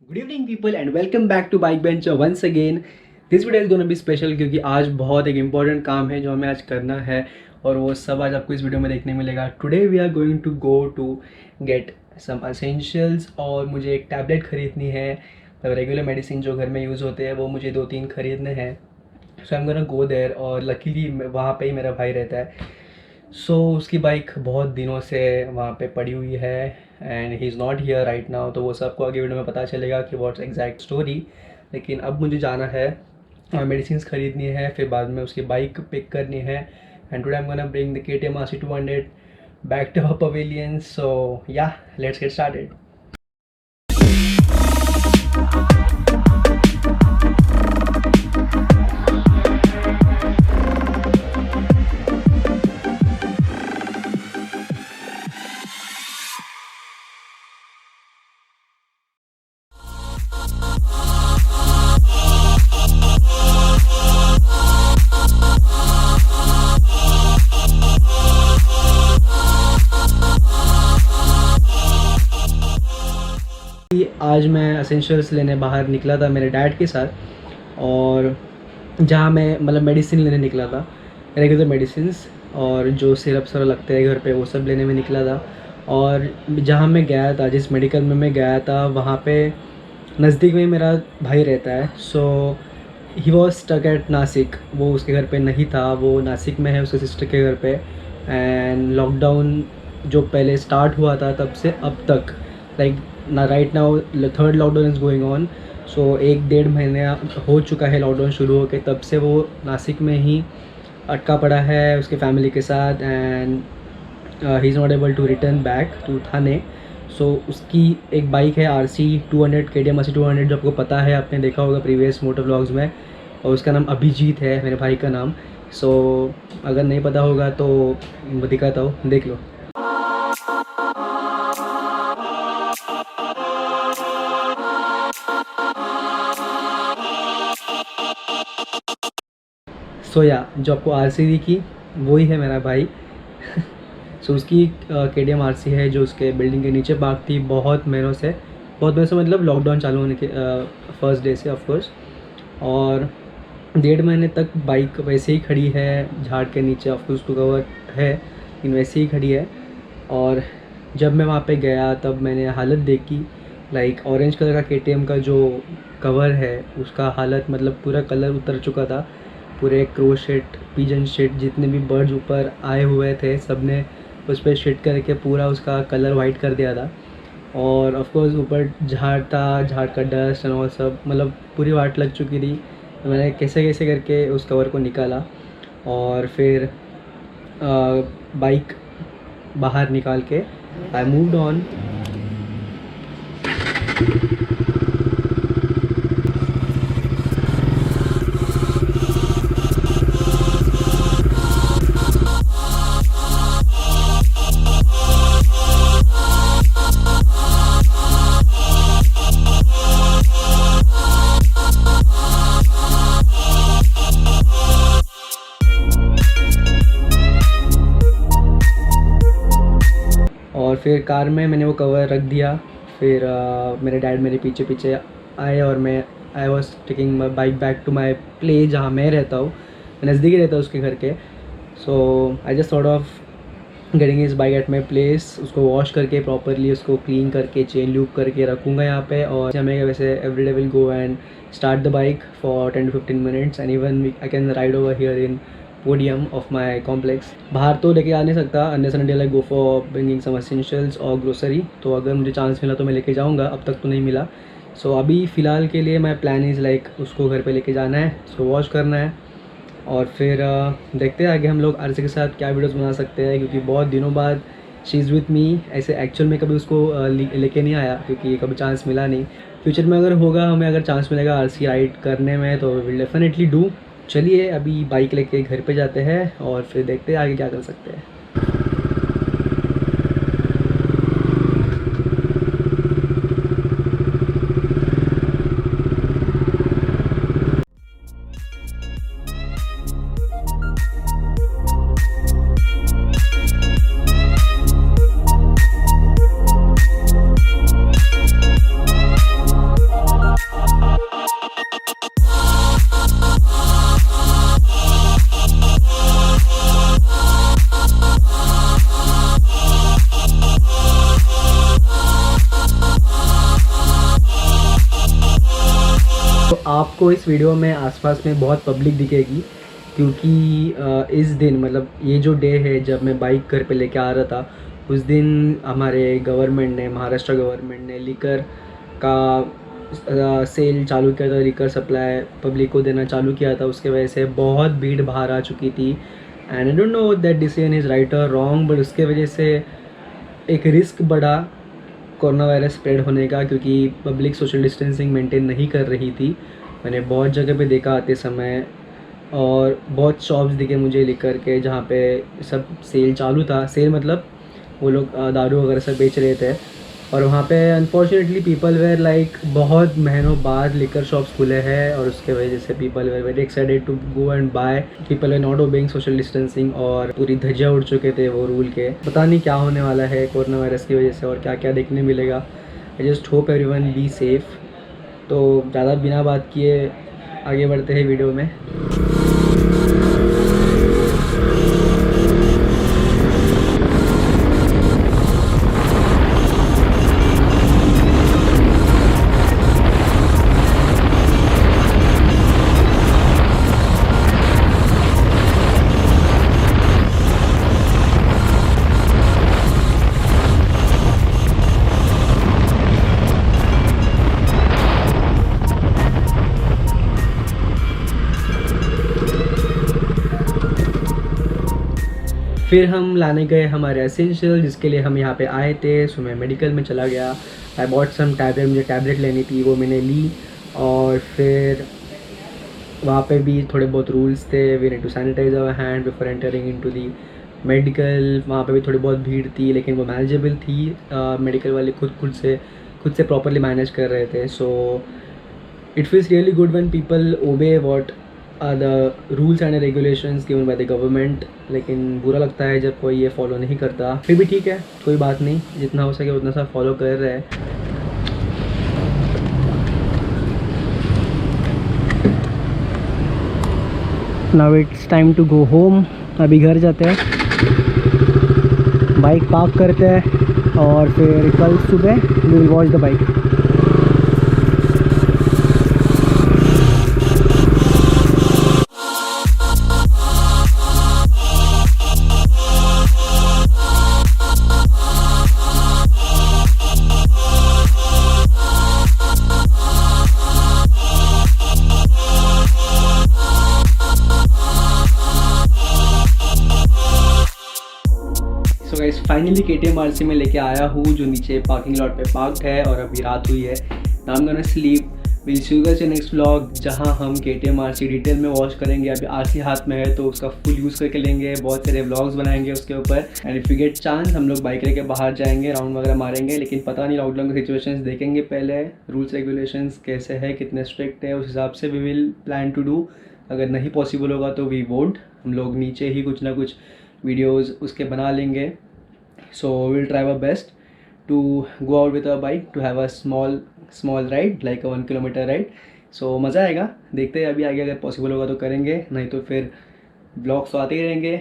Good evening people and welcome back to bike bencher once again. This video is gonna be special क्योंकि आज बहुत एक important काम है जो हमें आज करना है और वो सब आज आपको इस वीडियो में देखने मिलेगा। Today we are going to go to get some essentials और मुझे एक टैबलेट खरीदनी है। रेगुलर मेडिसिन जो घर में यूज़ होते हैं वो मुझे 2-3 खरीदने हैं। So I am gonna go there और लकीली वहाँ पे ही मेरा भाई रहता है। उसकी बाइक बहुत दिनों से वहाँ पे पड़ी हुई है and he is not here right now. तो वो सबको आगे वीडियो में पता चलेगा कि व्हाट्स एग्जैक्ट स्टोरी। लेकिन अब मुझे जाना है, मेडिसिन ख़रीदनी है, फिर बाद में उसकी बाइक पिक करनी है। And today I am gonna bring the KTM RC 200 back to our pavilion. So yeah, let's get started. आज मैं एसेंशियल्स लेने बाहर निकला था मेरे डैड के साथ, और जहाँ मैं मतलब मेडिसिन लेने निकला था, रेगुलर मेडिसिन्स और जो सिरप सर लगते हैं घर पे वो सब लेने में निकला था। और जहाँ मैं गया था, जिस मेडिकल में मैं गया था, वहाँ पे नज़दीक में मेरा भाई रहता है। So he was stuck at Nashik. वो उसके घर पे नहीं था, वो नासिक में है उसके सिस्टर के घर पे। एंड लॉकडाउन जो पहले स्टार्ट हुआ था तब से अब तक, लाइक ना right now third lockdown is going on. So 1-1.5 महीने हो चुका है लॉकडाउन शुरू होकर, तब से वो नासिक में ही अटका पड़ा है उसके फैमिली के साथ। And he is not able to return back to Thane. So उसकी एक बाइक है RC 200, KTM RC 200, जो आपको पता है, आपने देखा होगा प्रीवियस मोटर व्लॉग्स में, और उसका नाम अभिजीत है, मेरे भाई का नाम। सो अगर नहीं पता होगा तो दिखाता हूँ, देख लो। या जो आपको RC दिखी वही है मेरा भाई। सो उसकी KTM RC है जो उसके बिल्डिंग के नीचे पार्क थी बहुत महीनों से मतलब लॉकडाउन चालू होने के फर्स्ट डे से ऑफकोर्स। और 1.5 महीने तक बाइक वैसे ही खड़ी है झाड़ के नीचे। ऑफकोर्स टू कवर है लेकिन वैसे ही खड़ी है। और जब मैं वहाँ पे गया तब मैंने हालत देखी, लाइक ऑरेंज कलर का KTM का जो कवर है उसका हालत मतलब पूरा कलर उतर चुका था। पूरे क्रोशेट, पिजन शेट, जितने भी बर्ड्स ऊपर आए हुए थे सब ने उस पर शेड करके पूरा उसका कलर वाइट कर दिया था। और ऑफ कोर्स ऊपर झाड़ था, झाड़ का डस्ट एंड ऑल सब, मतलब पूरी वाट लग चुकी थी। तो मैंने कैसे कैसे करके उस कवर को निकाला और फिर बाइक बाहर निकाल के आई मूव्ड ऑन। और फिर कार में मैंने वो कवर रख दिया। फिर मेरे डैड मेरे पीछे पीछे आए और I was taking my bike back to my place, जहाँ मैं रहता हूँ, नज़दीक ही रहता हूँ उसके घर के। So I just thought of getting इस बाइक एट माई प्लेस। उसको वॉश करके प्रॉपरली उसको क्लीन करके चेन लूप करके रखूँगा यहाँ पे। और हमें वैसे every day will go and start the bike for 10 to 15 minutes and even I can ride over here in podium of my complex. बाहर तो लेके आ नहीं सकता unless and until I go for bringing some essentials और grocery. तो अगर मुझे चांस मिला तो मैं लेके जाऊँगा, अब तक तो नहीं मिला। सो अभी फ़िलहाल के लिए माई प्लान इज़ लाइक उसको घर पे लेके जाना है, उसको वॉश करना है और फिर देखते हैं आगे हम लोग RC के साथ क्या वीडियोस बना सकते हैं। क्योंकि बहुत दिनों बाद शी इज़ विथ मी। ऐसे एक्चुअल में कभी उसको लेके नहीं आया क्योंकि कभी चांस मिला नहीं। फ्यूचर में अगर होगा, हमें अगर चांस मिलेगा RC राइड करने में तो विल डेफिनेटली डू। चलिए अभी बाइक लेके घर पे जाते हैं और फिर देखते हैं आगे क्या कर सकते हैं। आपको इस वीडियो में आसपास में बहुत पब्लिक दिखेगी, क्योंकि इस दिन मतलब ये जो डे है जब मैं बाइक घर पे लेके आ रहा था, उस दिन हमारे गवर्नमेंट ने, महाराष्ट्र गवर्नमेंट ने लिकर का सेल चालू किया था, लिकर सप्लाई पब्लिक को देना चालू किया था। उसके वजह से बहुत भीड़ बाहर आ चुकी थी। And I don't know that decision is right और रॉन्ग, बट उसके वजह से एक रिस्क बढ़ा कोरोना वायरस स्प्रेड होने का, क्योंकि पब्लिक सोशल डिस्टेंसिंग मेंटेन नहीं कर रही थी। मैंने बहुत जगह पे देखा आते समय, और बहुत शॉप्स दिखे मुझे लिकर के जहाँ पे सब सेल चालू था। सेल मतलब वो लोग दारू वगैरह सब बेच रहे थे, और वहाँ पे अनफॉर्चुनेटली पीपल वेयर लाइक बहुत महीनों बाद लिकर शॉप्स खुले हैं, और उसके वजह से people were very excited to go and buy. People were not obeying social distancing, और पूरी धज्जियाँ उड़ चुके थे वो रूल के। पता नहीं क्या होने वाला है कोरोना वायरस की वजह से और क्या क्या देखने मिलेगा। I just hope everyone be safe. तो ज़्यादा बिना बात किए आगे बढ़ते हैं वीडियो में। फिर हम लाने गए हमारे एसेंशियल, जिसके लिए हम यहाँ पे आए थे। सो मैं मेडिकल में चला गया। आई बॉट सम टैबलेट, मुझे टैबलेट लेनी थी, वो मैंने ली। और फिर वहाँ पे भी थोड़े बहुत रूल्स थे। We need to sanitize our hand before entering into the medical. वहाँ पे भी थोड़ी बहुत भीड़ थी, लेकिन वो मैनेजेबल थी। मेडिकल वाले खुद से प्रॉपरली मैनेज कर रहे थे। So it feels really good when people obey what are the rules and regulations given by the government. लेकिन बुरा लगता है जब कोई ये फॉलो नहीं करता। फिर भी ठीक है, कोई बात नहीं, जितना हो सके उतना सा फॉलो कर रहे हैं। Now it's time to go home. अभी घर जाते हैं, बाइक पार्क करते हैं, और फिर कल सुबह we will watch the bike. So guys finally KTM RC में लेके आया हूँ, जो नीचे पार्किंग लॉट पे पार्क्ड है, और अभी रात हुई है। Now I am gonna sleep. Will see you guys in next vlog, जहाँ हम KTM RC डिटेल में वॉश करेंगे। अभी RC हाथ में है तो उसका फुल यूज़ करके लेंगे, बहुत सारे व्लॉग्स बनाएंगे उसके ऊपर। And if you get chance हम लोग बाइक लेके बाहर जाएंगे, राउंड वगैरह मारेंगे। लेकिन पता नहीं, लॉकडाउन की सिचुएशंस देखेंगे पहले, रूल्स रेगुलेशंस कैसे है, कितने स्ट्रिक्ट है, उस हिसाब से we will plan to do. अगर नहीं पॉसिबल होगा तो वी वोंट, हम लोग नीचे ही कुछ ना कुछ वीडियोज़ उसके बना लेंगे। So we'll try our best to go out with our bike to have a small ride, like a 1 kilometer ride. So मज़ा आएगा, देखते हैं अभी आगे, अगर पॉसिबल होगा तो करेंगे, नहीं तो फिर ब्लॉग्स तो आते ही रहेंगे।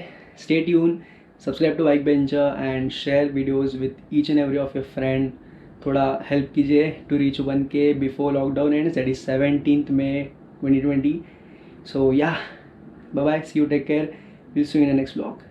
Stay tuned, subscribe to Bikebencher and share videos with each and every of your friend. थोड़ा हेल्प कीजिए to reach 1K before lockdown ends, that is 17th May 2020. So yeah, bye bye, see you, take care, we'll see you in the next vlog.